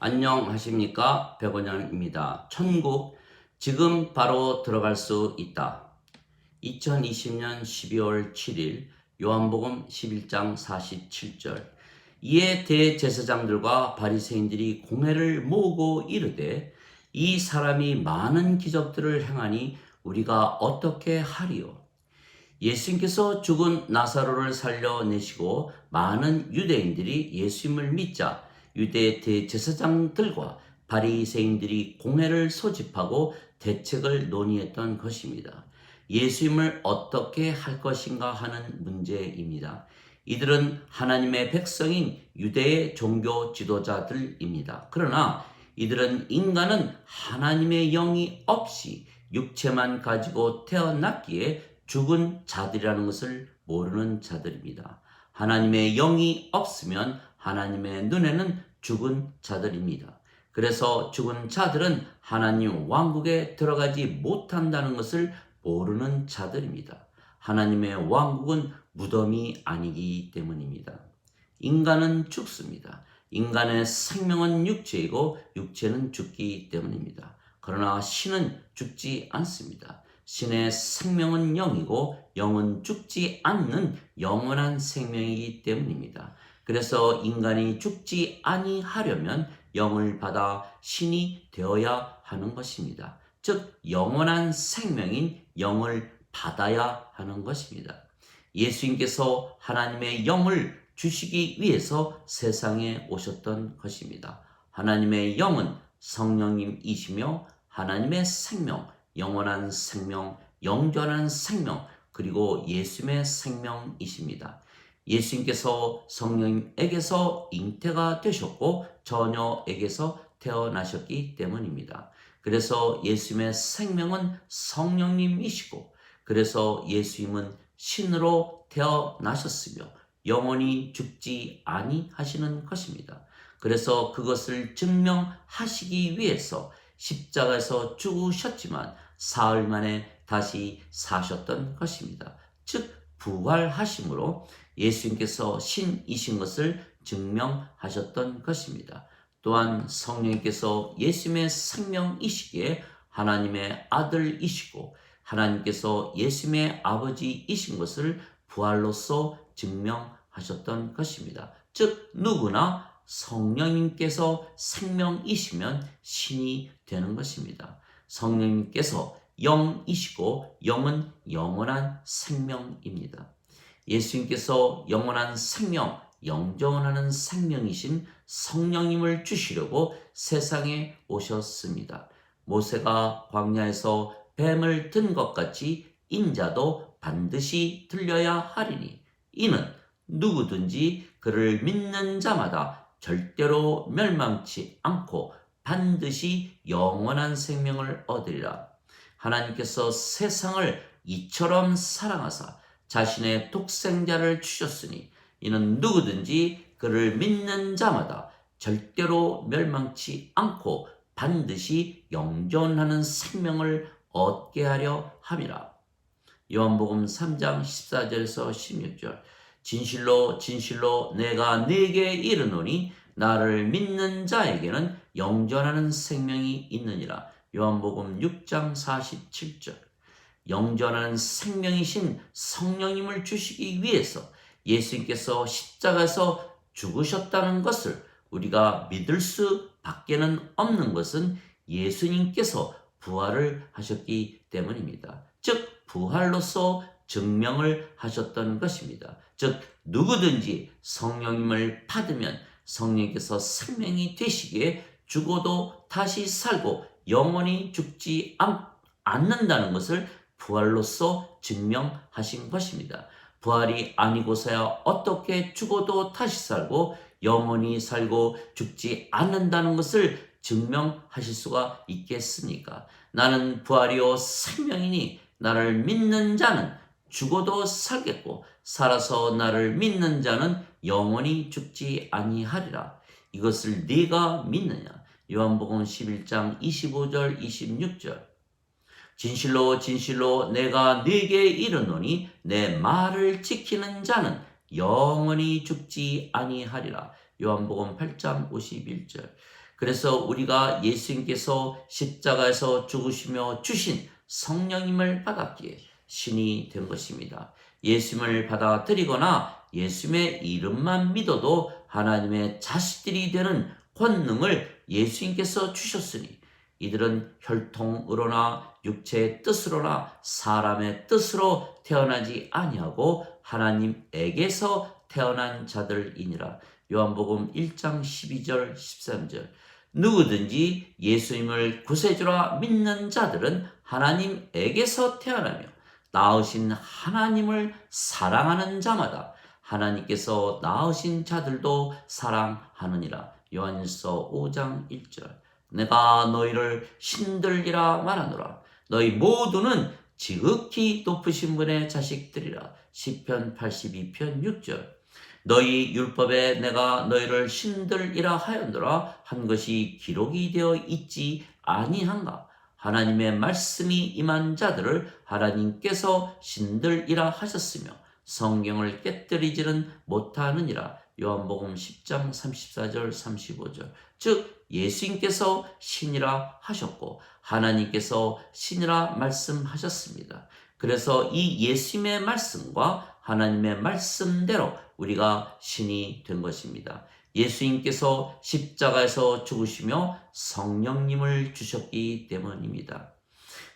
안녕하십니까? 백원영입니다. 천국 지금 바로 들어갈 수 있다. 2020년 12월 7일 요한복음 11장 47절. 이에 대제사장들과 바리새인들이 공회를 모으고 이르되 이 사람이 많은 기적들을 행하니 우리가 어떻게 하리요? 예수님께서 죽은 나사로를 살려내시고 많은 유대인들이 예수님을 믿자 유대 대제사장들과 바리새인들이 공회를 소집하고 대책을 논의했던 것입니다. 예수님을 어떻게 할 것인가 하는 문제입니다. 이들은 하나님의 백성인 유대의 종교 지도자들입니다. 그러나 이들은 인간은 하나님의 영이 없이 육체만 가지고 태어났기에 죽은 자들이라는 것을 모르는 자들입니다. 하나님의 영이 없으면 하나님의 눈에는 죽은 자들입니다. 그래서 죽은 자들은 하나님 왕국에 들어가지 못한다는 것을 모르는 자들입니다. 하나님의 왕국은 무덤이 아니기 때문입니다. 인간은 죽습니다. 인간의 생명은 육체이고 육체는 죽기 때문입니다. 그러나 신은 죽지 않습니다. 신의 생명은 영이고 영은 죽지 않는 영원한 생명이기 때문입니다. 그래서 인간이 죽지 아니하려면 영을 받아 신이 되어야 하는 것입니다. 즉 영원한 생명인 영을 받아야 하는 것입니다. 예수님께서 하나님의 영을 주시기 위해서 세상에 오셨던 것입니다. 하나님의 영은 성령님이시며 하나님의 생명, 영원한 생명, 영존한 생명, 그리고 예수님의 생명이십니다. 예수님께서 성령에게서 잉태가 되셨고 처녀에게서 태어나셨기 때문입니다. 그래서 예수님의 생명은 성령님이시고 그래서 예수님은 신으로 태어나셨으며 영원히 죽지 아니하시는 것입니다. 그래서 그것을 증명하시기 위해서 십자가에서 죽으셨지만 사흘 만에 다시 사셨던 것입니다. 즉 부활하심으로 예수님께서 신이신 것을 증명하셨던 것입니다. 또한 성령님께서 예수님의 생명이시기에 하나님의 아들이시고 하나님께서 예수님의 아버지이신 것을 부활로서 증명하셨던 것입니다. 즉 누구나 성령님께서 생명이시면 신이 되는 것입니다. 성령님께서 영이시고 영은 영원한 생명입니다. 예수님께서 영원한 생명, 영존하는 생명이신 성령님을 주시려고 세상에 오셨습니다. 모세가 광야에서 뱀을 든 것 같이 인자도 반드시 들려야 하리니 이는 누구든지 그를 믿는 자마다 절대로 멸망치 않고 반드시 영원한 생명을 얻으리라. 하나님께서 세상을 이처럼 사랑하사 자신의 독생자를 주셨으니 이는 누구든지 그를 믿는 자마다 절대로 멸망치 않고 반드시 영존하는 생명을 얻게 하려 함이라. 요한복음 3장 14절에서 16절. 진실로 진실로 내가 네게 이르노니 나를 믿는 자에게는 영존하는 생명이 있느니라. 요한복음 6장 47절. 영존하는 생명이신 성령님을 주시기 위해서 예수님께서 십자가에서 죽으셨다는 것을 우리가 믿을 수밖에는 없는 것은 예수님께서 부활을 하셨기 때문입니다. 즉 부활로서 증명을 하셨던 것입니다. 즉 누구든지 성령님을 받으면 성령께서 생명이 되시기에 죽어도 다시 살고 영원히 죽지 않는다는 것을 부활로서 증명하신 것입니다. 부활이 아니고서야 어떻게 죽어도 다시 살고 영원히 살고 죽지 않는다는 것을 증명하실 수가 있겠습니까? 나는 부활이요 생명이니 나를 믿는 자는 죽어도 살겠고 살아서 나를 믿는 자는 영원히 죽지 아니하리라. 이것을 네가 믿느냐? 요한복음 11장 25절 26절. 진실로 진실로 내가 네게 이르노니 내 말을 지키는 자는 영원히 죽지 아니하리라. 요한복음 8장 51절. 그래서 우리가 예수님께서 십자가에서 죽으시며 주신 성령님을 받았기에 신이 된 것입니다. 예수님을 받아들이거나 예수님의 이름만 믿어도 하나님의 자식들이 되는 권능을 예수님께서 주셨으니 이들은 혈통으로나 육체의 뜻으로나 사람의 뜻으로 태어나지 아니하고 하나님에게서 태어난 자들이니라. 요한복음 1장 12절 13절. 누구든지 예수님을 구세주라 믿는 자들은 하나님에게서 태어나며 낳으신 하나님을 사랑하는 자마다 하나님께서 낳으신 자들도 사랑하느니라. 요한일서 5장 1절. 내가 너희를 신들이라 말하노라. 너희 모두는 지극히 높으신 분의 자식들이라. 시편 82편 6절. 너희 율법에 내가 너희를 신들이라 하였노라 한 것이 기록이 되어 있지 아니한가. 하나님의 말씀이 임한 자들을 하나님께서 신들이라 하셨으며 성경을 깨뜨리지는 못하느니라. 요한복음 10장 34절 35절. 즉 예수님께서 신이라 하셨고 하나님께서 신이라 말씀하셨습니다. 그래서 이 예수님의 말씀과 하나님의 말씀대로 우리가 신이 된 것입니다. 예수님께서 십자가에서 죽으시며 성령님을 주셨기 때문입니다.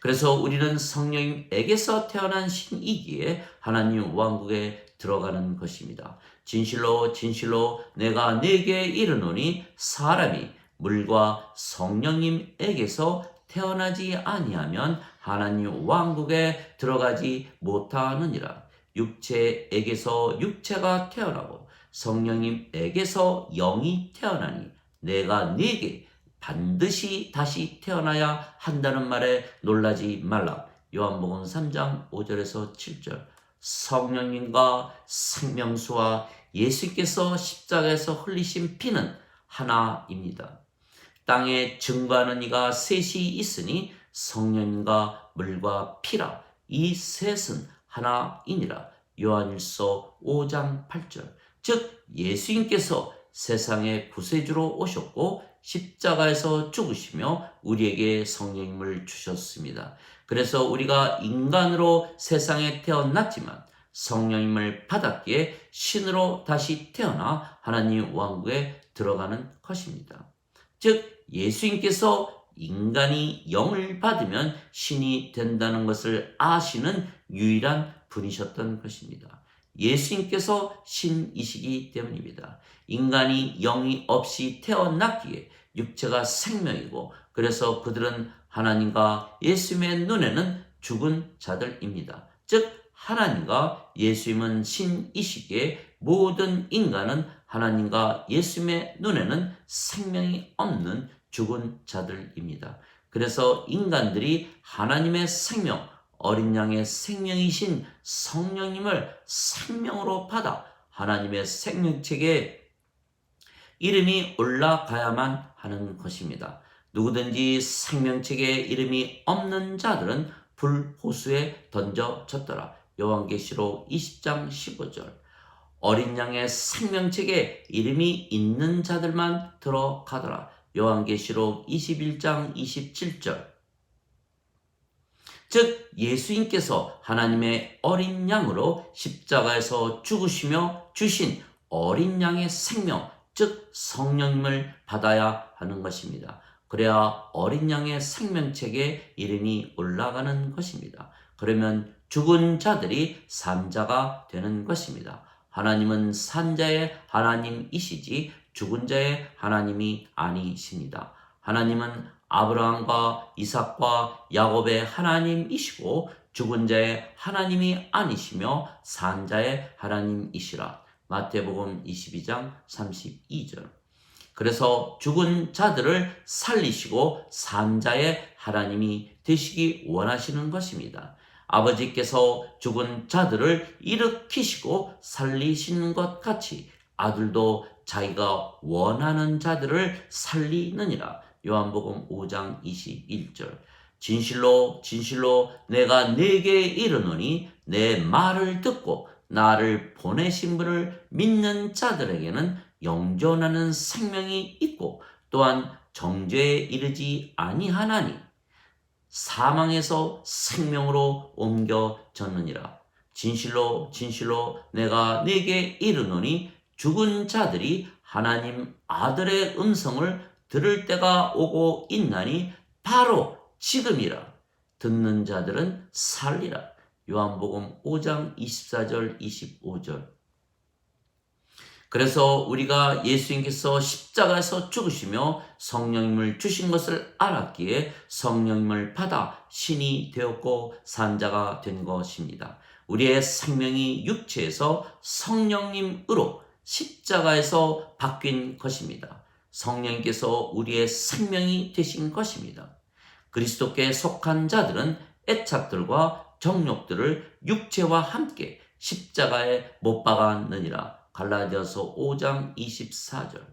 그래서 우리는 성령님에게서 태어난 신이기에 하나님 왕국에 들어가는 것입니다. 진실로 진실로 내가 네게 이르노니 사람이 물과 성령님에게서 태어나지 아니하면 하나님 왕국에 들어가지 못하느니라. 육체에게서 육체가 태어나고 성령님에게서 영이 태어나니 내가 네게 반드시 다시 태어나야 한다는 말에 놀라지 말라. 요한복음 3장 5절에서 7절. 성령님과 생명수와 예수께서 십자가에서 흘리신 피는 하나입니다. 땅에 증거하는 이가 셋이 있으니 성령님과 물과 피라. 이 셋은 하나이니라. 요한일서 5장 8절. 즉 예수님께서 세상의 구세주로 오셨고 십자가에서 죽으시며 우리에게 성령님을 주셨습니다. 그래서 우리가 인간으로 세상에 태어났지만 성령님을 받았기에 신으로 다시 태어나 하나님 왕국에 들어가는 것입니다. 즉 예수님께서 인간이 영을 받으면 신이 된다는 것을 아시는 유일한 분이셨던 것입니다. 예수님께서 신이시기 때문입니다. 인간이 영이 없이 태어났기에 육체가 생명이고 그래서 그들은 하나님과 예수님의 눈에는 죽은 자들입니다. 즉 하나님과 예수님은 신이시기에 모든 인간은 하나님과 예수님의 눈에는 생명이 없는 죽은 자들입니다. 그래서 인간들이 하나님의 생명, 어린 양의 생명이신 성령님을 생명으로 받아 하나님의 생명책에 이름이 올라가야만 하는 것입니다. 누구든지 생명책에 이름이 없는 자들은 불호수에 던져졌더라. 요한계시록 20장 15절. 어린 양의 생명책에 이름이 있는 자들만 들어가더라. 요한계시록 21장 27절. 즉 예수님께서 하나님의 어린 양으로 십자가에서 죽으시며 주신 어린 양의 생명, 즉 성령님을 받아야 하는 것입니다. 그래야 어린 양의 생명책에 이름이 올라가는 것입니다. 그러면 죽은 자들이 산자가 되는 것입니다. 하나님은 산자의 하나님이시지 죽은 자의 하나님이 아니십니다. 하나님은 아브라함과 이삭과 야곱의 하나님이시고 죽은 자의 하나님이 아니시며 산자의 하나님이시라. 마태복음 22장 32절. 그래서 죽은 자들을 살리시고 산자의 하나님이 되시기 원하시는 것입니다. 아버지께서 죽은 자들을 일으키시고 살리시는 것 같이 아들도 자기가 원하는 자들을 살리느니라. 요한복음 5장 21절. 진실로 진실로 내가 네게 이르노니 내 말을 듣고 나를 보내신 분을 믿는 자들에게는 영존하는 생명이 있고 또한 정죄에 이르지 아니하나니 사망에서 생명으로 옮겨졌느니라. 진실로 진실로 내가 네게 이르노니 죽은 자들이 하나님 아들의 음성을 들을 때가 오고 있나니 바로 지금이라. 듣는 자들은 살리라. 요한복음 5장 24절 25절. 그래서 우리가 예수님께서 십자가에서 죽으시며 성령님을 주신 것을 알았기에 성령님을 받아 신이 되었고 산자가 된 것입니다. 우리의 생명이 육체에서 성령님으로 십자가에서 바뀐 것입니다. 성령님께서 우리의 생명이 되신 것입니다. 그리스도께 속한 자들은 애착들과 정욕들을 육체와 함께 십자가에 못 박았느니라. 갈라디아서 5장 24절.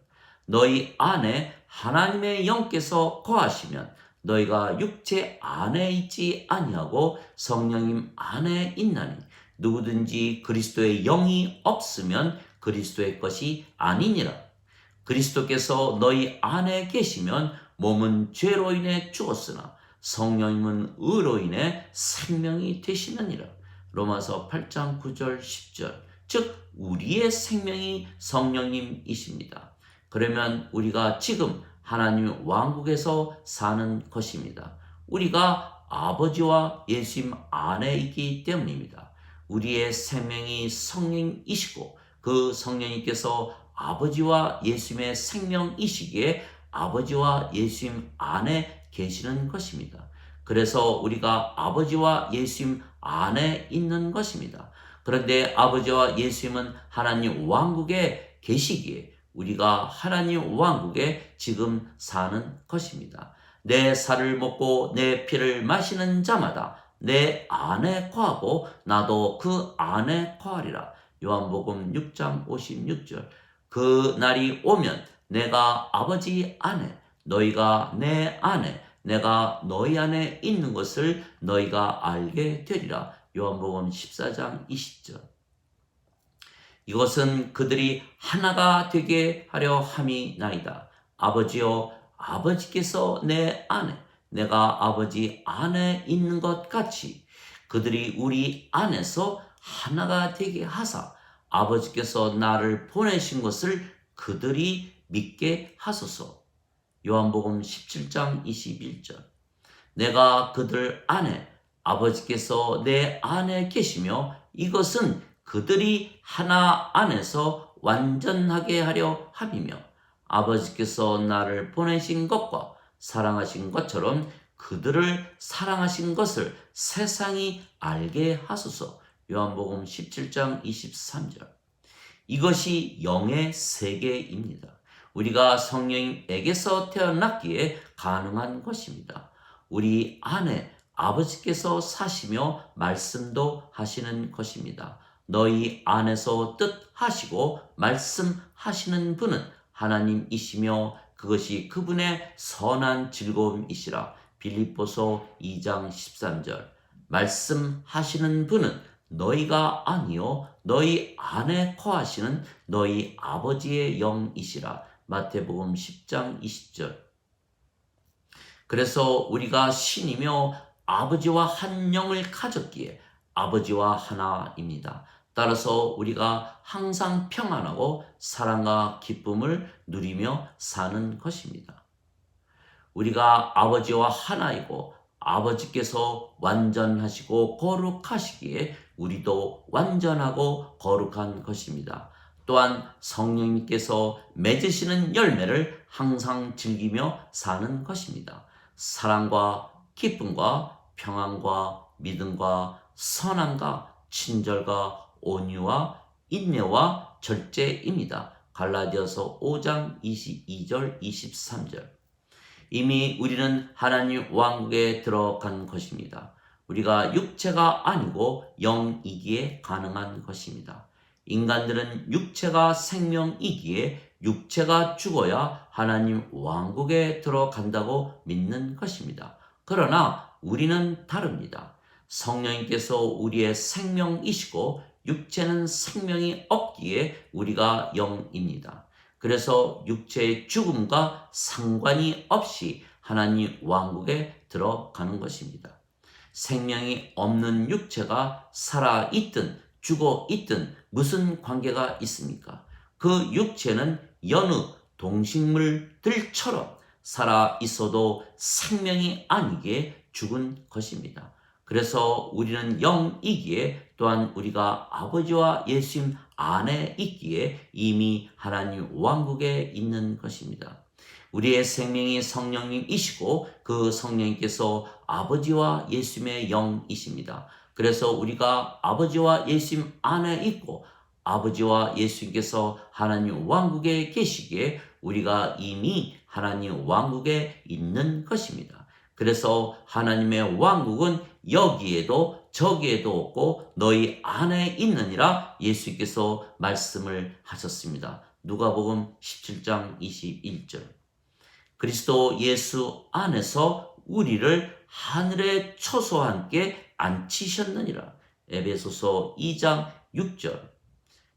너희 안에 하나님의 영께서 거하시면 너희가 육체 안에 있지 아니하고 성령님 안에 있나니 누구든지 그리스도의 영이 없으면 그리스도의 것이 아니니라. 그리스도께서 너희 안에 계시면 몸은 죄로 인해 죽었으나 성령님은 의로 인해 생명이 되시느니라. 로마서 8장 9절 10절. 즉 우리의 생명이 성령님이십니다. 그러면 우리가 지금 하나님 왕국에서 사는 것입니다. 우리가 아버지와 예수님 안에 있기 때문입니다. 우리의 생명이 성령이시고 그 성령님께서 아버지와 예수님의 생명이시기에 아버지와 예수님 안에 계시는 것입니다. 그래서 우리가 아버지와 예수님 안에 있는 것입니다. 그런데 아버지와 예수님은 하나님 왕국에 계시기에 우리가 하나님 왕국에 지금 사는 것입니다. 내 살을 먹고 내 피를 마시는 자마다 내 안에 거하고 나도 그 안에 거하리라. 요한복음 6장 56절. 그 날이 오면 내가 아버지 안에 너희가 내 안에 내가 너희 안에 있는 것을 너희가 알게 되리라. 요한복음 14장 20절. 이것은 그들이 하나가 되게 하려 함이나이다. 아버지여, 아버지께서 내 안에 내가 아버지 안에 있는 것 같이 그들이 우리 안에서 하나가 되게 하사 아버지께서 나를 보내신 것을 그들이 믿게 하소서. 요한복음 17장 21절. 내가 그들 안에 아버지께서 내 안에 계시며 이것은 그들이 하나 안에서 완전하게 하려 함이며 아버지께서 나를 보내신 것과 사랑하신 것처럼 그들을 사랑하신 것을 세상이 알게 하소서. 요한복음 17장 23절. 이것이 영의 세계입니다. 우리가 성령에게서 태어났기에 가능한 것입니다. 우리 안에 아버지께서 사시며 말씀도 하시는 것입니다. 너희 안에서 뜻하시고 말씀하시는 분은 하나님이시며 그것이 그분의 선한 즐거움이시라. 빌립보서 2장 13절. 말씀하시는 분은 너희가 아니요 너희 안에 거하시는 너희 아버지의 영이시라. 마태복음 10장 20절. 그래서 우리가 신이며 아버지와 한 영을 가졌기에 아버지와 하나입니다. 따라서 우리가 항상 평안하고 사랑과 기쁨을 누리며 사는 것입니다. 우리가 아버지와 하나이고 아버지께서 완전하시고 거룩하시기에 우리도 완전하고 거룩한 것입니다. 또한 성령님께서 맺으시는 열매를 항상 즐기며 사는 것입니다. 사랑과 기쁨과 평안과 믿음과 선함과 친절과 온유와 인내와 절제입니다. 갈라디아서 5장 22절 23절. 이미 우리는 하나님 왕국에 들어간 것입니다. 우리가 육체가 아니고 영이기에 가능한 것입니다. 인간들은 육체가 생명이기에 육체가 죽어야 하나님 왕국에 들어간다고 믿는 것입니다. 그러나 우리는 다릅니다. 성령님께서 우리의 생명이시고 육체는 생명이 없기에 우리가 영입니다. 그래서 육체의 죽음과 상관이 없이 하나님 왕국에 들어가는 것입니다. 생명이 없는 육체가 살아있든 죽어있든 무슨 관계가 있습니까? 그 육체는 여느 동식물들처럼 살아있어도 생명이 아니기에 죽은 것입니다. 그래서 우리는 영이기에 또한 우리가 아버지와 예수님 안에 있기에 이미 하나님 왕국에 있는 것입니다. 우리의 생명이 성령님이시고 그 성령님께서 아버지와 예수님의 영이십니다. 그래서 우리가 아버지와 예수님 안에 있고 아버지와 예수님께서 하나님 왕국에 계시기에 우리가 이미 하나님 왕국에 있는 것입니다. 그래서 하나님의 왕국은 여기에도 저기에도 없고 너희 안에 있느니라 예수께서 말씀을 하셨습니다. 누가복음 17장 21절. 그리스도 예수 안에서 우리를 하늘의 초소와 함께 앉히셨느니라. 에베소서 2장 6절.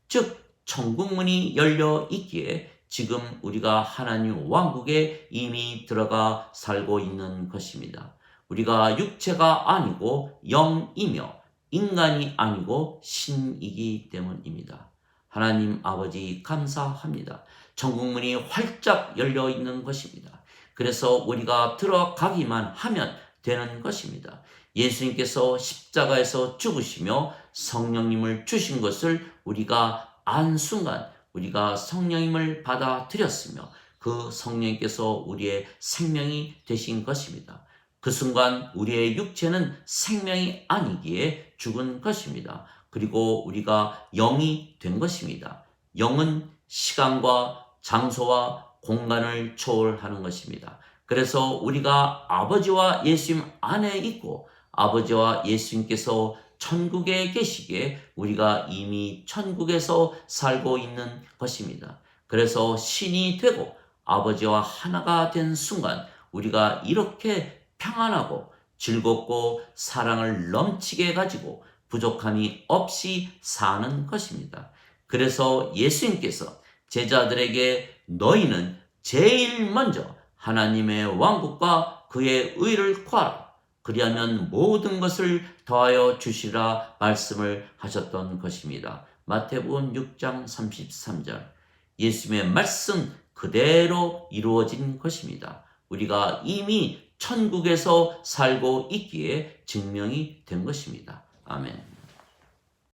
즉 천국문이 열려 있기에 지금 우리가 하나님 왕국에 이미 들어가 살고 있는 것입니다. 우리가 육체가 아니고 영이며 인간이 아니고 신이기 때문입니다. 하나님 아버지 감사합니다. 천국문이 활짝 열려 있는 것입니다. 그래서 우리가 들어가기만 하면 되는 것입니다. 예수님께서 십자가에서 죽으시며 성령님을 주신 것을 우리가 안 순간 우리가 성령님을 받아들였으며 그 성령님께서 우리의 생명이 되신 것입니다. 그 순간 우리의 육체는 생명이 아니기에 죽은 것입니다. 그리고 우리가 영이 된 것입니다. 영은 시간과 장소와 공간을 초월하는 것입니다. 그래서 우리가 아버지와 예수님 안에 있고 아버지와 예수님께서 천국에 계시기에 우리가 이미 천국에서 살고 있는 것입니다. 그래서 신이 되고 아버지와 하나가 된 순간 우리가 이렇게 평안하고 즐겁고 사랑을 넘치게 가지고 부족함이 없이 사는 것입니다. 그래서 예수님께서 제자들에게 너희는 제일 먼저 하나님의 왕국과 그의 의를 구하라. 그리하면 모든 것을 더하여 주시라 말씀을 하셨던 것입니다. 마태복음 6장 33절. 예수님의 말씀 그대로 이루어진 것입니다. 우리가 이미 천국에서 살고 있기에 증명이 된 것입니다. 아멘.